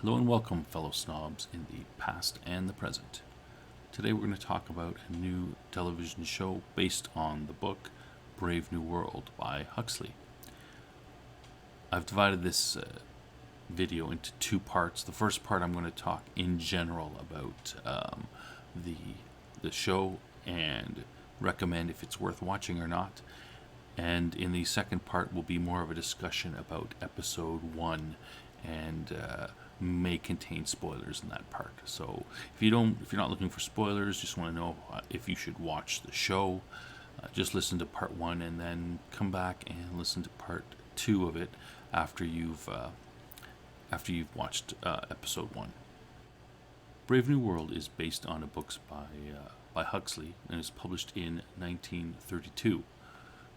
Hello and welcome, fellow snobs in the past and the present. Today we're going to talk about a new television show based on the book Brave New World by Huxley. I've divided this video into two parts. The first part I'm going to talk in general about the show and recommend if it's worth watching or not. And in the second part will be more of a discussion about episode 1 and may contain spoilers in that part. So if you're not looking for spoilers, just want to know if you should watch the show, just listen to part 1 and then come back and listen to part 2 of it after you've watched episode 1. Brave New World is based on a book by Huxley and is published in 1932.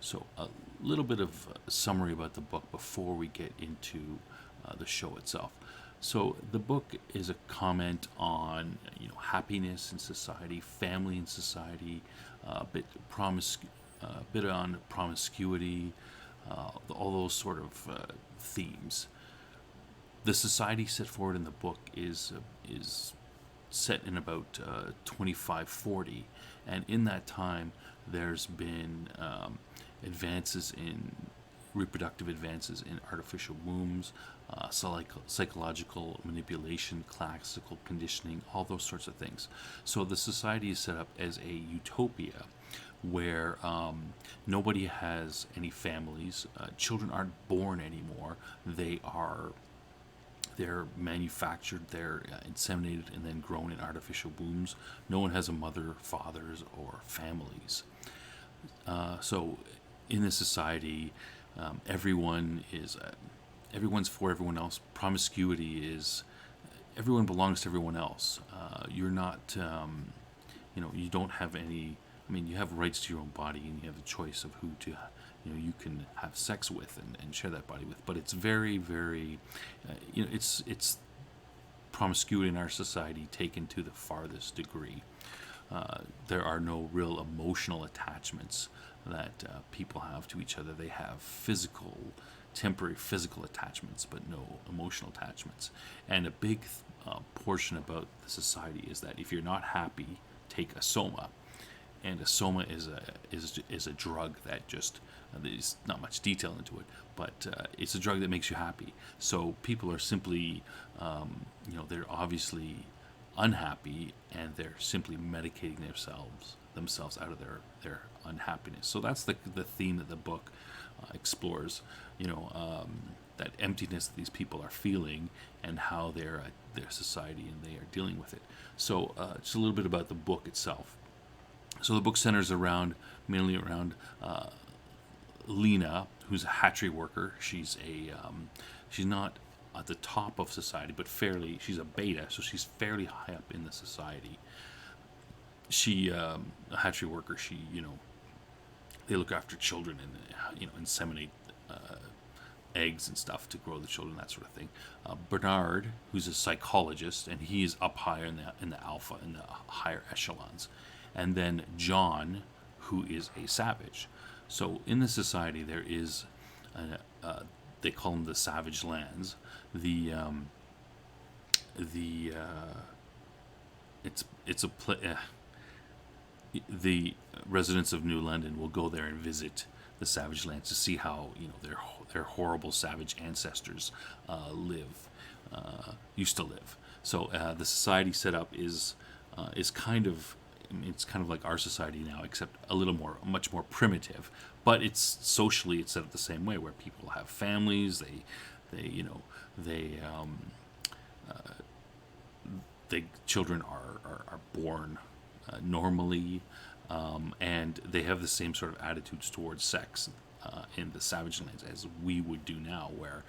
So a little bit of a summary about the book before we get into the show itself. So the book is a comment on happiness in society, family in society, a bit on promiscuity, all those sort of themes. The society set forward in the book is set in about 2540, and in that time there's been reproductive advances in artificial wombs, psychological manipulation, classical conditioning, all those sorts of things. So the society is set up as a utopia where nobody has any families. Children aren't born anymore. They're manufactured, they're inseminated and then grown in artificial wombs. No one has a mother, fathers, or families. So in this society, everyone's for everyone else. Promiscuity is everyone belongs to everyone else. You're not, you don't have any. I mean, you have rights to your own body, and you have the choice of who to, you can have sex with and share that body with. But it's very, very, it's promiscuity in our society taken to the farthest degree. There are no real emotional attachments that people have to each other. They have temporary physical attachments, but no emotional attachments. And a big portion about the society is that if you're not happy, take a soma. And a soma is a drug that just there's not much detail into it, but it's a drug that makes you happy. So people are simply, they're obviously unhappy, and they're simply medicating themselves out of their unhappiness. So that's the theme that the book explores. That emptiness that these people are feeling and how their society and they are dealing with it. So just a little bit about the book itself. So the book centers mainly around Lena, who's a hatchery worker. She's not at the top of society, but she's a beta, so she's fairly high up in the society. She, a hatchery worker, they look after children and, inseminate eggs and stuff to grow the children, that sort of thing. Bernard, who's a psychologist, and he is up higher in the alpha, in the higher echelons. And then John, who is a savage. So in the society there is, they call them the savage lands. The residents of New London will go there and visit the savage lands to see how their horrible savage ancestors used to live. So the society set up is kind of. It's kind of like our society now, except much more primitive. But it's socially, it's set up the same way, where people have families. Children are born normally, and they have the same sort of attitudes towards sex in the savage lands as we would do now, where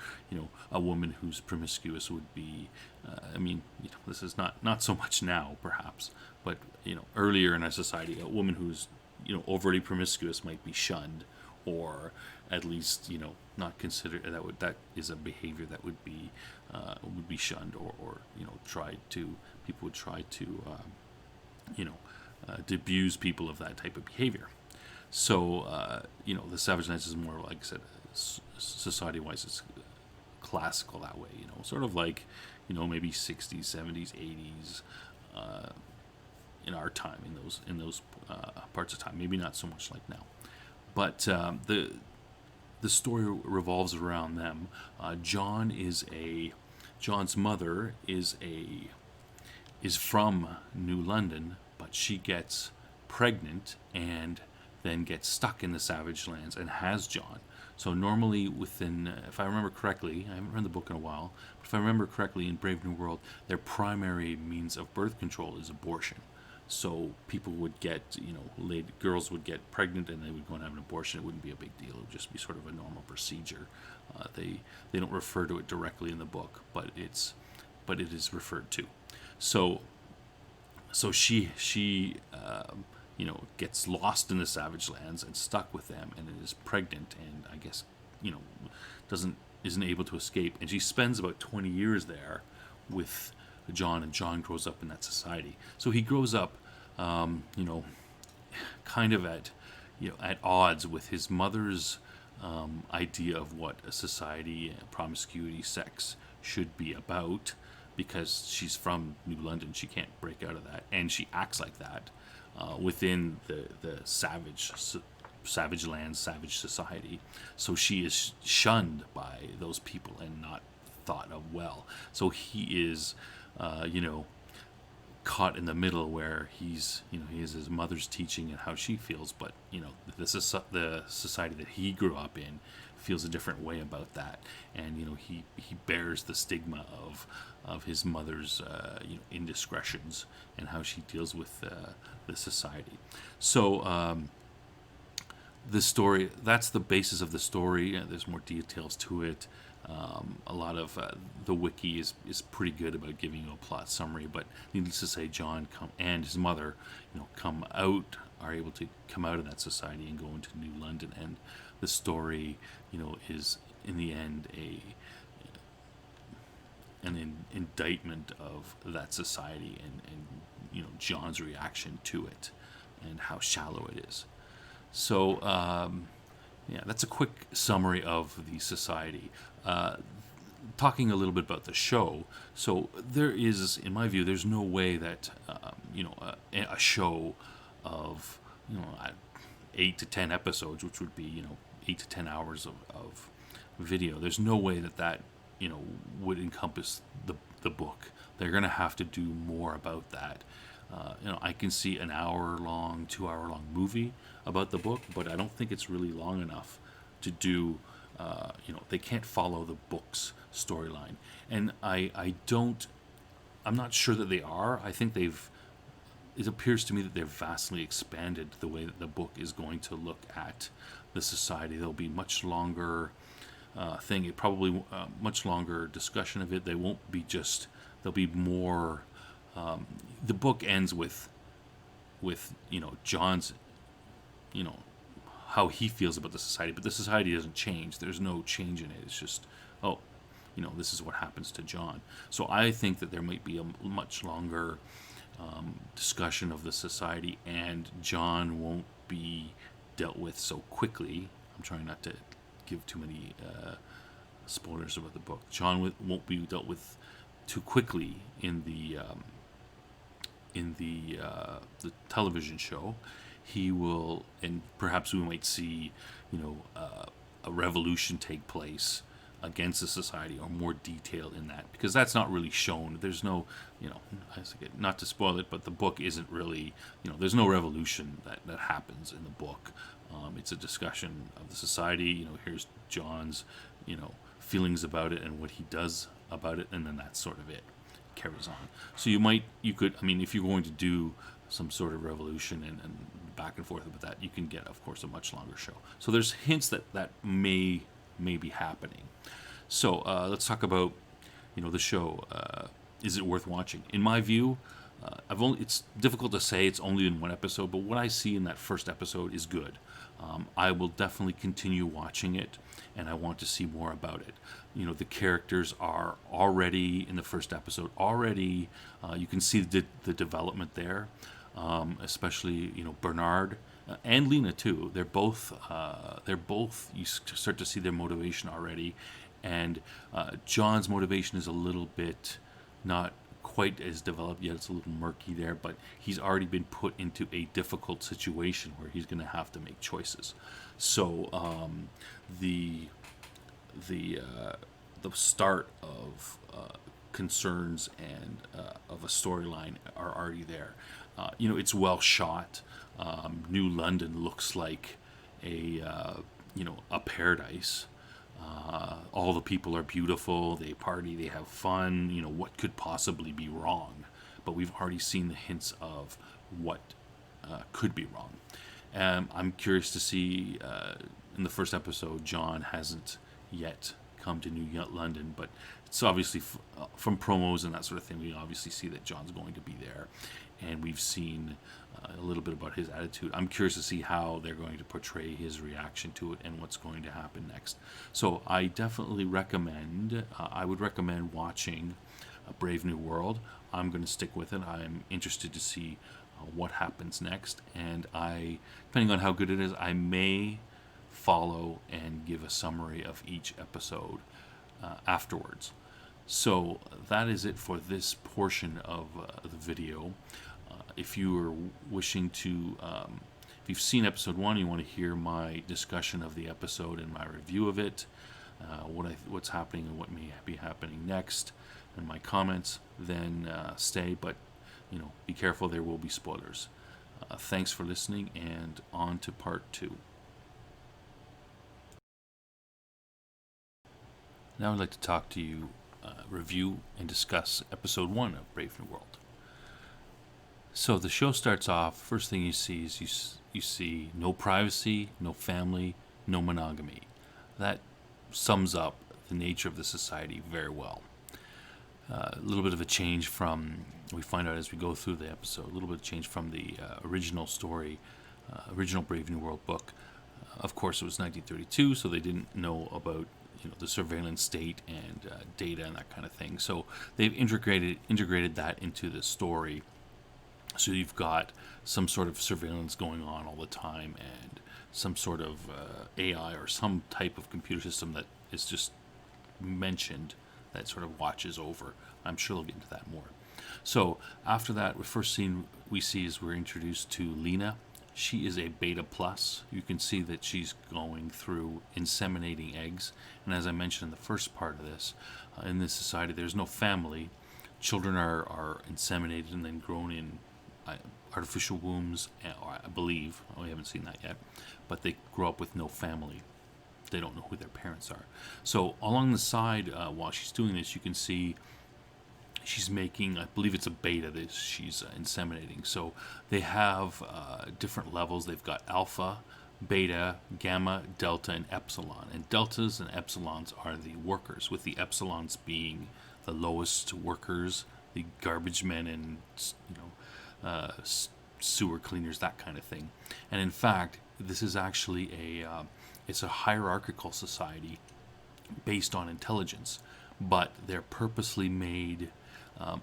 a woman who's promiscuous would be. This is not so much now, perhaps, but earlier in our society, a woman who's overly promiscuous might be shunned, or at least not considered. That is a behavior that would be shunned, or people would try to abuse people of that type of behavior. So the savage lands is more, like I said, society-wise, it's classical that way. Sort of like maybe 60s, 70s, 80s, in our time, in those parts of time. Maybe not so much like now, but the story revolves around them. John's mother is from New London, but she gets pregnant and then gets stuck in the Savage Lands and has John. So normally within, if I remember correctly, I haven't read the book in a while, but if I remember correctly, in Brave New World, their primary means of birth control is abortion. So people would get, girls would get pregnant and they would go and have an abortion. It wouldn't be a big deal. It would just be sort of a normal procedure. They don't refer to it directly in the book, but it is referred to. So she gets lost in the Savage Lands and stuck with them, and is pregnant, and I guess isn't able to escape, and she spends about 20 years there with John, and John grows up in that society. So he grows up, kind of at odds with his mother's idea of what a society, promiscuity, sex should be about, because she's from New London. She can't break out of that, and she acts like that within the savage land, savage society. So she is shunned by those people and not thought of well. So he is, caught in the middle, where he has his mother's teaching and how she feels, but the society that he grew up in feels a different way about that, and he bears the stigma of his mother's indiscretions and how she deals with the society. So the story, that's the basis of the story. There's more details to it. A lot of the wiki is pretty good about giving you a plot summary, but needless to say, John and his mother, are able to come out of that society and go into New London, and the story, is in the end an indictment of that society and John's reaction to it and how shallow it is. So that's a quick summary of the society. Talking a little bit about the show, so there is, in my view, there's no way that a show of 8 to 10 episodes, which would be 8 to 10 hours of video, there's no way that would encompass the book. They're going to have to do more about that. I can see an hour-long, 2-hour-long movie about the book, but I don't think it's really long enough to do. They can't follow the book's storyline, and I'm not sure that they are. I think it appears to me that they've vastly expanded the way that the book is going to look at the society. There'll be much longer probably much longer discussion of it. They won't be there'll be more. The book ends with John's, how he feels about the society, but the society doesn't change. There's no change in it. It's just, this is what happens to John. So I think that there might be a much longer discussion of the society, and John won't be dealt with so quickly. I'm trying not to give too many spoilers about the book. John won't be dealt with too quickly in the television show. He will, and perhaps we might see, a revolution take place against the society, or more detail in that, because that's not really shown. There's no, not to spoil it, but the book isn't really, there's no revolution that happens in the book. It's a discussion of the society. Here's John's, feelings about it and what he does about it, and then that's sort of it. Carries on. So you could, if you're going to do some sort of revolution and back and forth about that, you can get, of course, a much longer show. So there's hints that may be happening. So let's talk about, the show. Is it worth watching? In my view, it's difficult to say. It's only in one episode, but what I see in that first episode is good. I will definitely continue watching it, and I want to see more about it. The characters are already in the first episode. Already, you can see the development there, especially Bernard and Lena too. They're both. You start to see their motivation already, and John's motivation is a little bit not quite as developed yet. It's a little murky there, but he's already been put into a difficult situation where he's going to have to make choices. So the the the start of concerns and of a storyline are already there. It's well shot. New London looks like a paradise. All the people are beautiful. They party. They have fun. What could possibly be wrong? But we've already seen the hints of what could be wrong. I'm curious to see. In the first episode, John hasn't yet come to New London, but it's obviously from promos and that sort of thing. We obviously see that John's going to be there, and we've seen a little bit about his attitude. I'm curious to see how they're going to portray his reaction to it and what's going to happen next. So I definitely recommend. I would recommend watching Brave New World. I'm going to stick with it. I'm interested to see what happens next, and depending on how good it is, I may follow and give a summary of each episode afterwards. So that is it for this portion of the video. If you are wishing to, if you've seen episode 1, you want to hear my discussion of the episode and my review of it, what's happening and what may be happening next, and my comments, then stay. But be careful. There will be spoilers. Thanks for listening, and on to part 2. Now I'd like to talk to you, review and discuss episode 1 of Brave New World. So the show starts off, first thing you see is you see no privacy, no family, no monogamy. That sums up the nature of the society very well. A little bit of a change from, we find out as we go through the episode, a little bit of change from the original story, original Brave New World book. Of course, it was 1932, so they didn't know about the surveillance state and data and that kind of thing. So they've integrated that into the story. So you've got some sort of surveillance going on all the time, and some sort of AI or some type of computer system that is just mentioned that sort of watches over. I'm sure we'll get into that more. So after that, the first scene we see is we're introduced to Lena. She is a beta plus. You can see that she's going through inseminating eggs. And as I mentioned in the first part of this, in this society, there's no family. Children are inseminated and then grown in artificial wombs, I believe. We haven't seen that yet. But they grow up with no family. They don't know who their parents are. So along the side, while she's doing this, you can see she's making, I believe it's a beta that she's inseminating. So they have different levels. They've got alpha, beta, gamma, delta, and epsilon. And deltas and epsilons are the workers, with the epsilons being the lowest workers, the garbage men and sewer cleaners, that kind of thing. And in fact, this is actually it's a hierarchical society based on intelligence, but they're purposely made.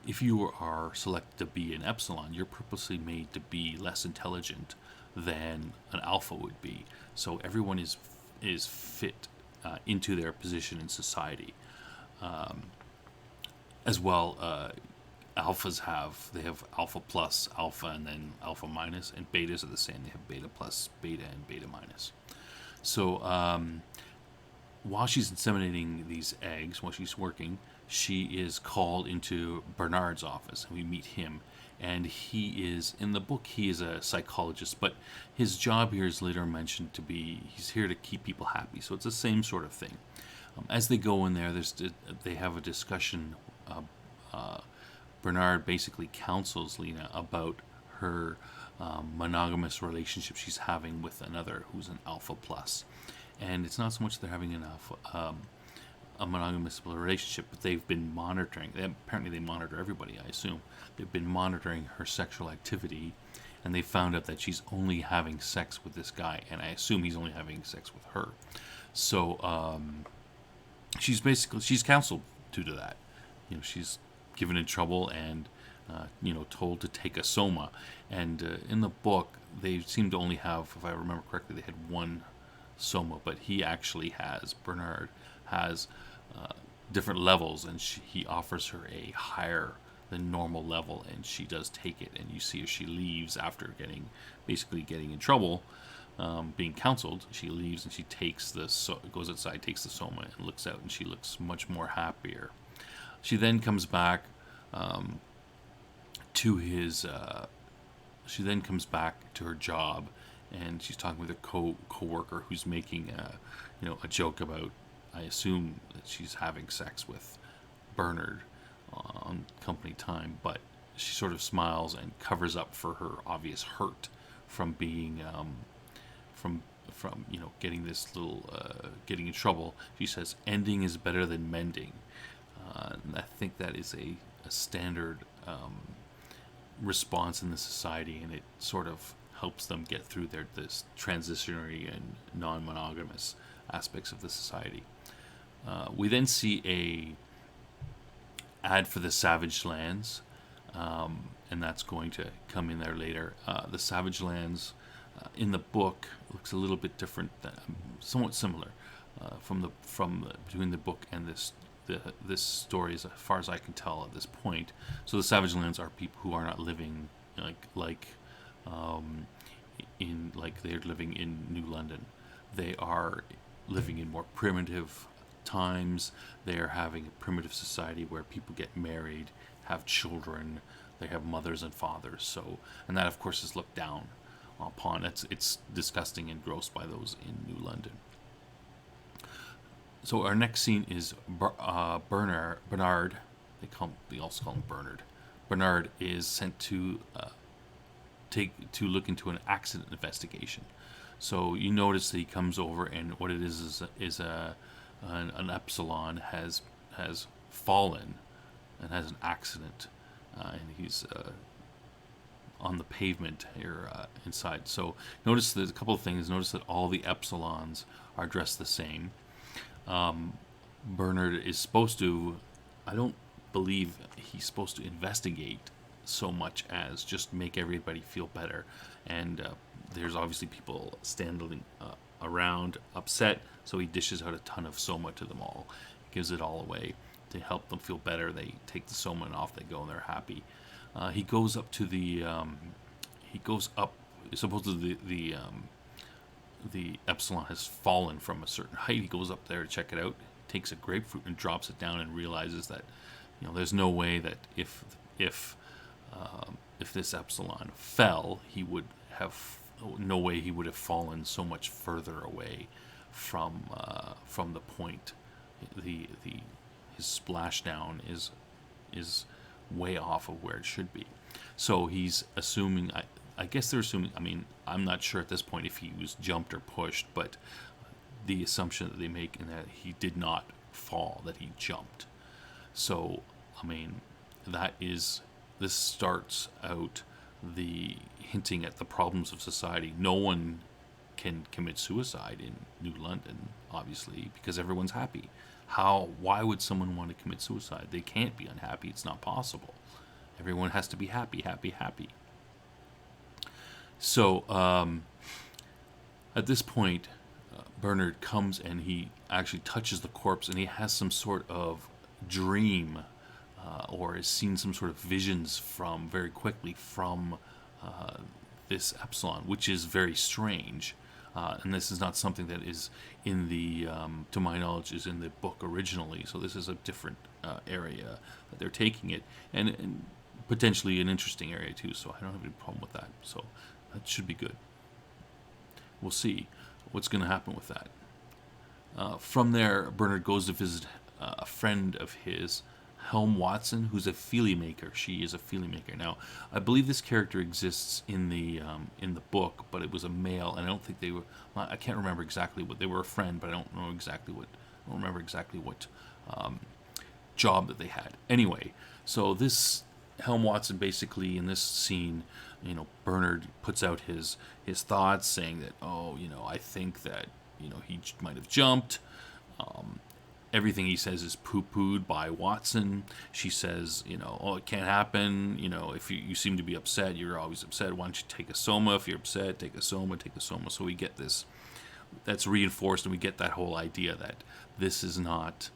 If you are selected to be an epsilon, you're purposely made to be less intelligent than an alpha would be. So everyone is fit into their position in society. As well, alphas they have alpha plus, alpha, and then alpha minus, and betas are the same. They have beta plus, beta, and beta minus. So while she's inseminating these eggs, while she's working, she is called into Bernard's office, and we meet him. And he is, in the book, he is a psychologist, but his job here is later mentioned to be, he's here to keep people happy. So it's the same sort of thing. As they go in there, they have a discussion. Bernard basically counsels Lena about her monogamous relationship she's having with another who's an alpha plus. And it's not so much they're having an a monogamous relationship, but they've been monitoring. Apparently they monitor everybody, I assume. They've been monitoring her sexual activity, and they found out that she's only having sex with this guy, and I assume he's only having sex with her. So she's counseled due to that. She's given in trouble and told to take a soma. And in the book, they seem to only have, if I remember correctly, they had one soma, but Bernard has different levels, and he offers her a higher than normal level, and she does take it. And you see as she leaves after getting in trouble, being counseled, she leaves and she takes goes outside, takes the soma, and looks out, and she looks much more happier. She then comes back to his. She then comes back to her job, and she's talking with a coworker who's making a joke about, I assume that she's having sex with Bernard on company time, but she sort of smiles and covers up for her obvious hurt from being from getting this little getting in trouble. She says, "Ending is better than mending." And I think that is a standard response in the society, and it sort of helps them get through this transitionary and non-monogamous aspects of the society. We then see a ad for the Savage Lands, and that's going to come in there later. The Savage Lands in the book looks a little bit different, somewhat similar between the book and this story, as far as I can tell at this point. So the Savage Lands are people who are not living like they're living in New London. They are living in more primitive times. They are having a primitive society where people get married, have children, they have mothers and fathers. So, and that of course is looked down upon. It's disgusting and gross by those in New London. So our next scene is Bernard. They also call him Bernard. Bernard is sent to look into an accident investigation. So you notice that he comes over, and what it is an epsilon has fallen and has an accident, and he's on the pavement here inside. So notice there's a couple of things. Notice that all the epsilons are dressed the same. Bernard is supposed to, I don't believe he's supposed to investigate so much as just make everybody feel better. And there's obviously people standing around upset, so he dishes out a ton of soma to them all. He gives it all away to help them feel better. They take the soma and off they go, and they're happy. He goes up to supposedly the epsilon has fallen from a certain height. He goes up there to check it out, takes a grapefruit and drops it down, and realizes that there's no way that if this epsilon fell, he would have fallen so much further away from the point. His splashdown is way off of where it should be. So he's assuming. I guess they're assuming. I mean, I'm not sure at this point if he was jumped or pushed, but the assumption that they make in that he did not fall, that he jumped. So, I mean, this starts out the hinting at the problems of society. No one can commit suicide in New London, obviously, because everyone's happy. Why would someone want to commit suicide? They can't be unhappy. It's not possible. Everyone has to be happy, happy, happy. So, at this point, Bernard comes and he actually touches the corpse, and he has some sort of dream, or has seen some sort of visions very quickly from this epsilon, which is very strange. And this is not something that is in to my knowledge, is in the book originally. So this is a different area that they're taking it, and potentially an interesting area too. So I don't have any problem with that. So that should be good. We'll see what's going to happen with that. From there, Bernard goes to visit a friend of his, Helm Watson, who's a feelie maker. She is a feelie maker. Now, I believe this character exists in the book, but it was a male, and I don't think they were. I can't remember exactly what they were. A friend, but I don't remember exactly what job that they had. Anyway, so this Helm Watson, basically in this scene, Bernard puts out his thoughts, saying that, I think that he might have jumped. Everything he says is poo-pooed by Watson. She says, it can't happen. If you seem to be upset, you're always upset. Why don't you take a soma? If you're upset, take a soma. So we get this. That's reinforced, and we get that whole idea that this is not,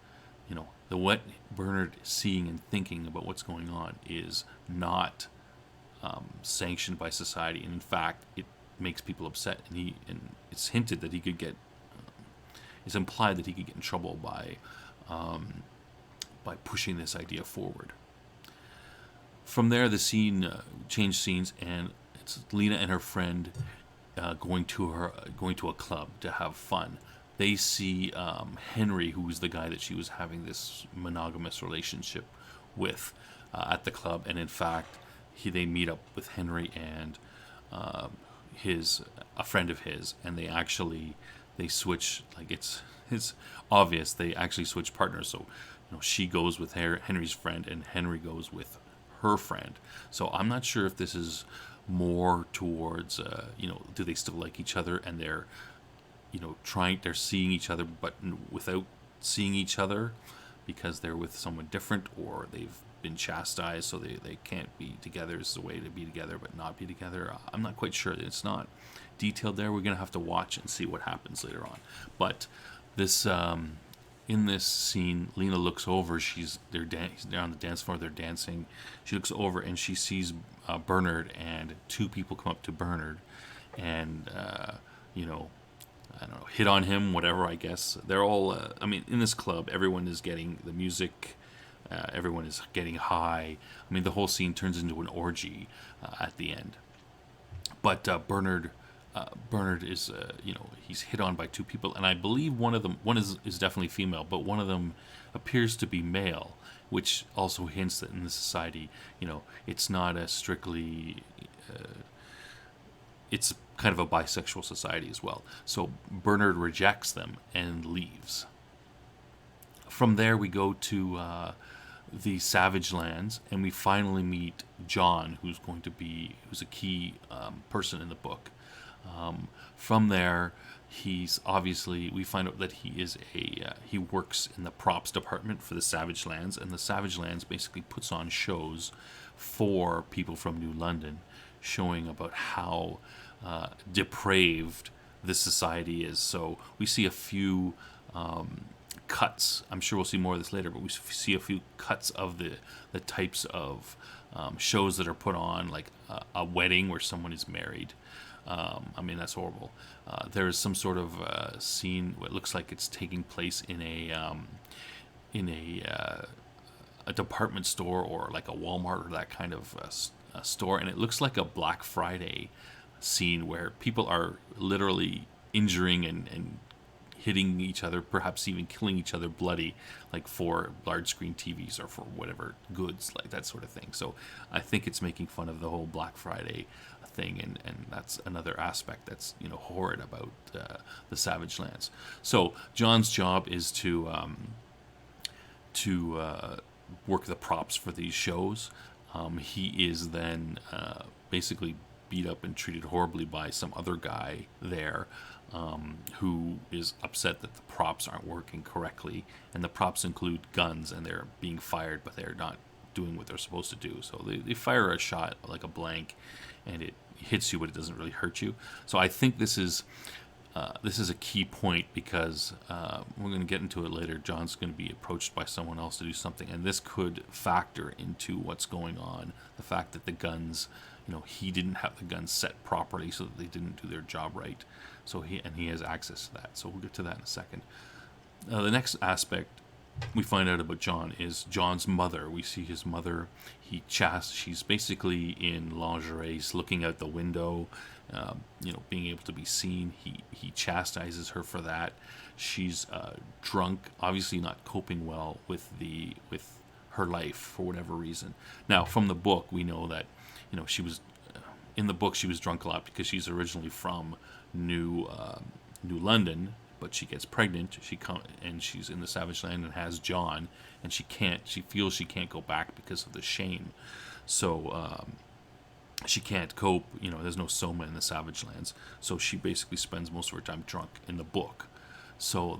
The what Bernard is seeing and thinking about what's going on is not sanctioned by society, and in fact, it makes people upset. And it's hinted that he could get. It's implied that he could get in trouble by pushing this idea forward. From there, the scene changed scenes, and it's Lena and her friend going to a club to have fun. They see Henry, who was the guy that she was having this monogamous relationship with, at the club, and in fact, they meet up with Henry and a friend of his, and they switch, like it's obvious they actually switch partners. So she goes with Henry's friend, and Henry goes with her friend. So I'm not sure if this is more towards do they still like each other, and they're they're seeing each other but without seeing each other because they're with someone different, or they've been chastised so they can't be together. It's a way to be together but not be together. I'm not quite sure. It's not detailed there. We're gonna have to watch and see what happens later on. But this in this scene, Lena looks over. They're on the dance floor. They're dancing. She looks over and she sees Bernard, and two people come up to Bernard and I don't know, hit on him, whatever, I guess. They're all, in this club, everyone is getting the music, everyone is getting high. The whole scene turns into an orgy at the end. But Bernard is, he's hit on by two people, and I believe one is definitely female, but one of them appears to be male, which also hints that in this society, it's not a strictly... it's kind of a bisexual society as well. So Bernard rejects them and leaves. From there, we go to the Savage Lands, and we finally meet John, who's a key person in the book. From there, we find out that he works in the props department for the Savage Lands, and the Savage Lands basically puts on shows for people from New London, showing about how depraved this society is. So we see a few cuts. I'm sure we'll see more of this later, but we see a few cuts of the types of shows that are put on, like a wedding where someone is married. That's horrible. There is some sort of scene what looks like it's taking place in a department store, or like a Walmart, or that kind of a store, and it looks like a Black Friday scene where people are literally injuring and hitting each other, perhaps even killing each other bloody, like for large screen TVs or for whatever goods, like that sort of thing. So I think it's making fun of the whole Black Friday thing, and that's another aspect that's horrid about the Savage Lands. So John's job is to work the props for these shows. He is then basically beat up and treated horribly by some other guy there, who is upset that the props aren't working correctly. And the props include guns, and they're being fired, but they're not doing what they're supposed to do. So they fire a shot, like a blank, and it hits you, but it doesn't really hurt you. So I think this is a key point, because we're going to get into it later. John's going to be approached by someone else to do something, and this could factor into what's going on. The fact that the guns, he didn't have the guns set properly, so that they didn't do their job right. So he has access to that. So we'll get to that in a second. The next aspect we find out about John is John's mother. We see his mother. She's basically in lingerie, looking out the window, being able to be seen. He chastises her for that. She's drunk, obviously not coping well with her life for whatever reason. Now, from the book, we know that she was in the book she was drunk a lot because she's originally from New London, but she gets pregnant. And she's in the Savage Land and has John, and she feels she can't go back because of the shame. So she can't cope. There's no Soma in the Savage Lands, so she basically spends most of her time drunk in the book. So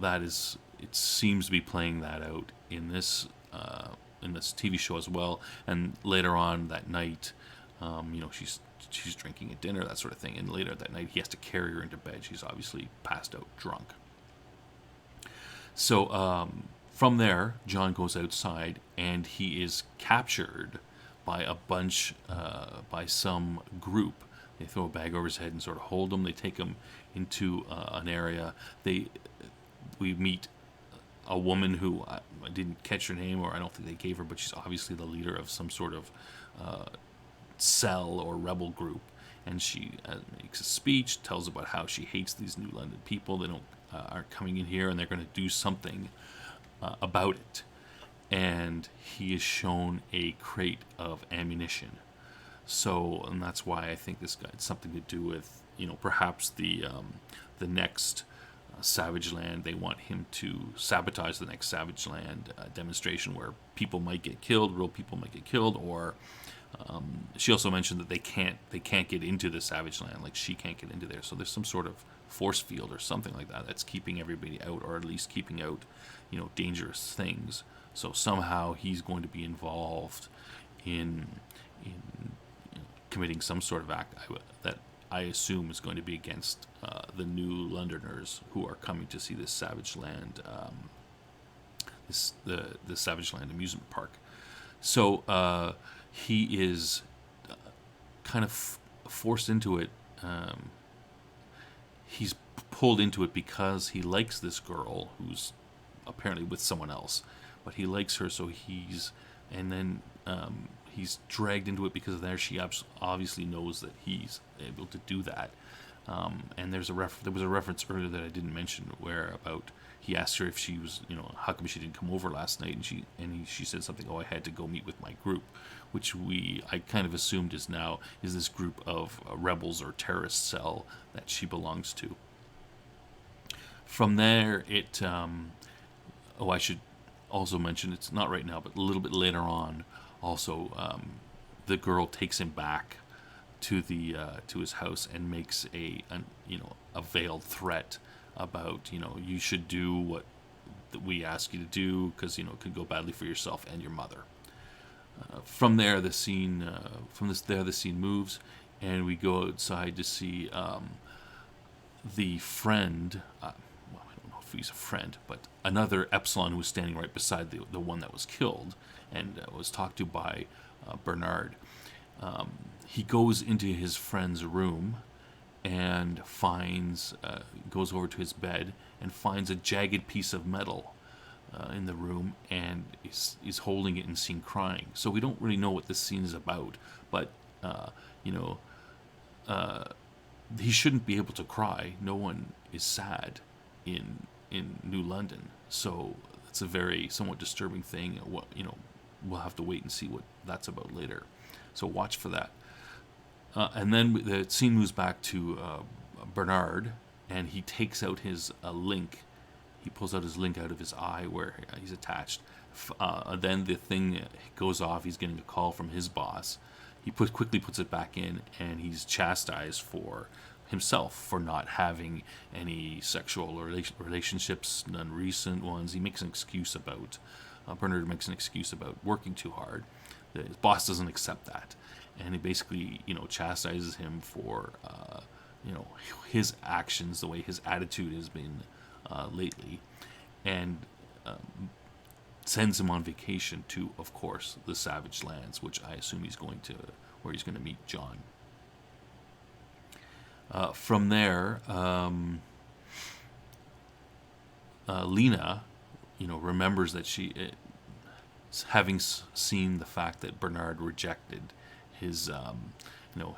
it seems to be playing that out in this TV show as well. And later on that night, she's drinking at dinner, that sort of thing. And later that night, he has to carry her into bed. She's obviously passed out drunk. So From there, John goes outside and he is captured by by some group. They throw a bag over his head and sort of hold him. They take him into an area. We meet a woman who I didn't catch her name, or I don't think they gave her, but she's obviously the leader of some sort of cell or rebel group. And she makes a speech, tells about how she hates these New London people. They aren't coming in here, and they're going to do something about it. And he is shown a crate of ammunition. So, and that's why I think this got something to do with, perhaps the next Savage Land. They want him to sabotage the next Savage Land demonstration where people might get killed, real people might get killed, or she also mentioned that they can't get into the Savage Land, like she can't get into there. So there's some sort of force field or something like that that's keeping everybody out, or at least keeping out, dangerous things. So somehow he's going to be involved in committing some sort of act that I assume is going to be against the New Londoners who are coming to see this Savage Land, the Savage Land amusement park. So he is kind of forced into it. He's pulled into it because he likes this girl who's apparently with someone else, but he likes her, so he's dragged into it because there she obviously knows that he's able to do that. And there was a reference earlier that I didn't mention where about he asked her if she was, how come she didn't come over last night, and she said something, I had to go meet with my group, which I kind of assumed is this group of rebels or terrorist cell that she belongs to. From there, I should also mention, it's not right now, but a little bit later on, also, the girl takes him back to his house and makes a veiled threat about, you should do what we ask you to do, because it could go badly for yourself and your mother. From there, the scene moves, and we go outside to see the friend. I don't know if he's a friend, but another Epsilon who was standing right beside the one that was killed, and was talked to by Bernard. He goes into his friend's room and goes over to his bed and finds a jagged piece of metal in the room, and is holding it and seen crying. So we don't really know what this scene is about, but he shouldn't be able to cry. No one is sad in New London, so it's a very somewhat disturbing thing. We'll have to wait and see what that's about later. So watch for that. And then the scene moves back to Bernard, and he takes out his link. He pulls out his link out of his eye where he's attached. Then the thing goes off. He's getting a call from his boss. He quickly puts it back in, and he's chastised for himself for not having any sexual relationships, none recent ones. He makes an excuse about Bernard makes an excuse about working too hard. His boss doesn't accept that, and he basically chastises him for his actions, the way his attitude has been lately, and sends him on vacation to, of course, the Savage Lands, which I assume where he's going to meet John. From there, Lena, remembers that she, having seen the fact that Bernard rejected his,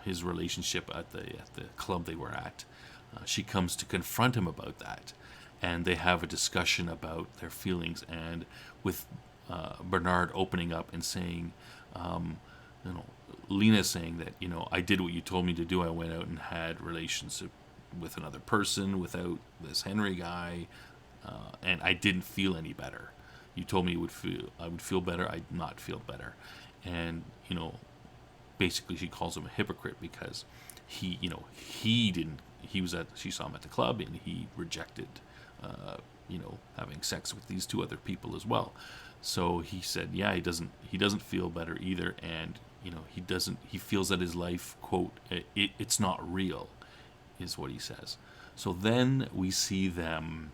his relationship at the club they were at, she comes to confront him about that, and they have a discussion about their feelings, and with Bernard opening up and saying, Lena saying that, I did what you told me to do. I went out and had relations with another person without this Henry guy, and I didn't feel any better. You told me I would feel better. I did not feel better. And, basically she calls him a hypocrite because she saw him at the club, and he rejected, having sex with these two other people as well. So he said, yeah, he doesn't feel better either. And, he feels that his life, quote, it's not real, is what he says. So then we see them,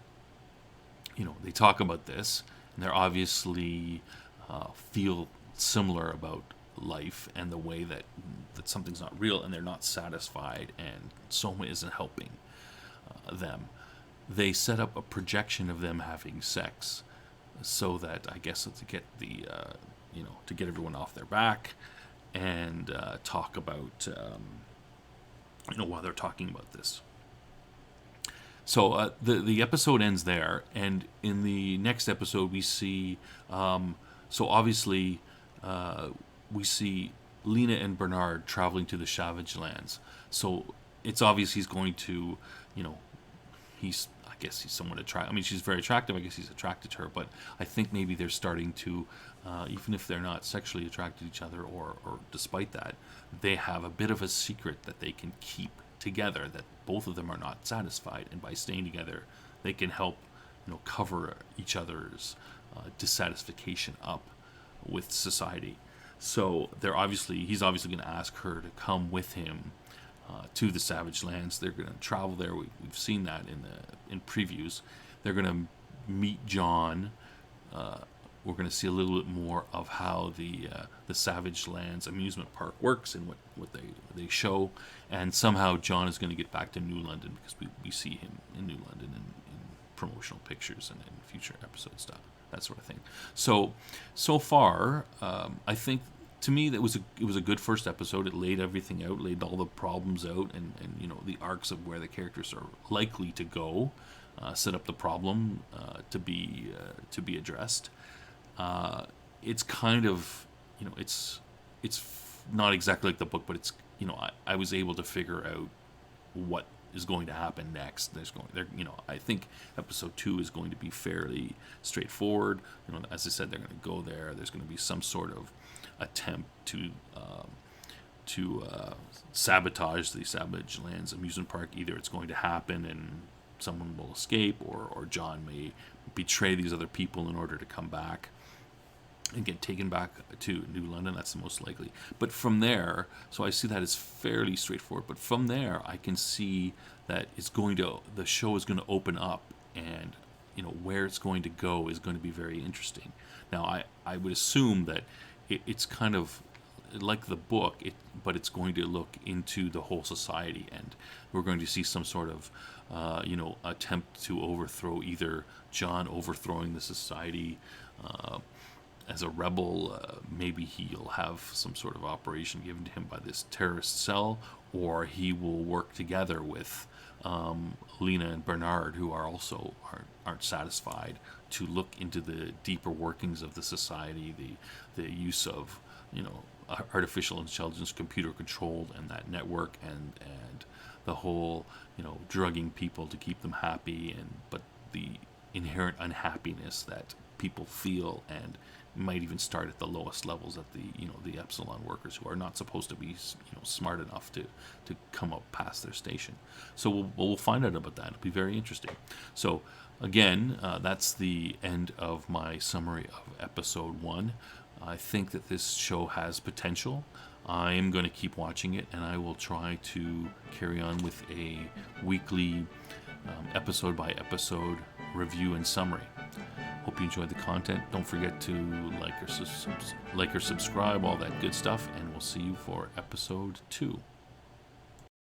they talk about this, They're obviously feel similar about life and the way that something's not real, and they're not satisfied, and Soma isn't helping them. They set up a projection of them having sex, so that I guess to get to get everyone off their back, and talk about while they're talking about this. So the episode ends there, and in the next episode we see so obviously we see Lena and Bernard traveling to the Savage Lands. So it's obvious he's going to, I guess he's somewhat attractive. I mean, she's very attractive. I guess he's attracted to her, but I think maybe they're starting to, even if they're not sexually attracted to each other, or despite that, they have a bit of a secret that they can keep together, that both of them are not satisfied, and by staying together, they can help, cover each other's dissatisfaction up with society. So he's obviously going to ask her to come with him to the Savage Lands. They're going to travel there. We've seen that in previews. They're going to meet John. We're going to see a little bit more of how the Savage Lands amusement park works and what they show. And somehow John is going to get back to New London, because we see him in New London in promotional pictures and in future episode stuff, that sort of thing. So far, I think, to me, it was a good first episode. It laid everything out, laid all the problems out, and the arcs of where the characters are likely to go, set up the problem to be addressed. It's kind of, it's not exactly like the book, but it's, I was able to figure out what is going to happen next. I think episode 2 is going to be fairly straightforward. As I said, they're going to go there. There's going to be some sort of attempt to sabotage the Savage Lands amusement park. Either it's going to happen and someone will escape, or John may betray these other people in order to come back and get taken back to New London. That's the most likely. But from there, so I see that as fairly straightforward. But from there, I can see that the show is going to open up, and where it's going to go is going to be very interesting. Now, I would assume that it's kind of like the book, but it's going to look into the whole society, and we're going to see some sort of attempt to overthrow, either John overthrowing the society as a rebel. Maybe he'll have some sort of operation given to him by this terrorist cell, or he will work together with Lena and Bernard, who aren't satisfied, to look into the deeper workings of the society, the use of artificial intelligence, computer controlled, and that network, and the whole drugging people to keep them happy, but the inherent unhappiness that people feel, and might even start at the lowest levels, at the Epsilon workers, who are not supposed to be smart enough to come up past their station. So we'll find out about that. It'll be very interesting. So again, that's the end of my summary of episode 1. I think that this show has potential. I am going to keep watching it, and I will try to carry on with a weekly episode by episode review and summary. Hope you enjoyed the content. Don't forget to like or subscribe, all that good stuff, and we'll see you for episode 2.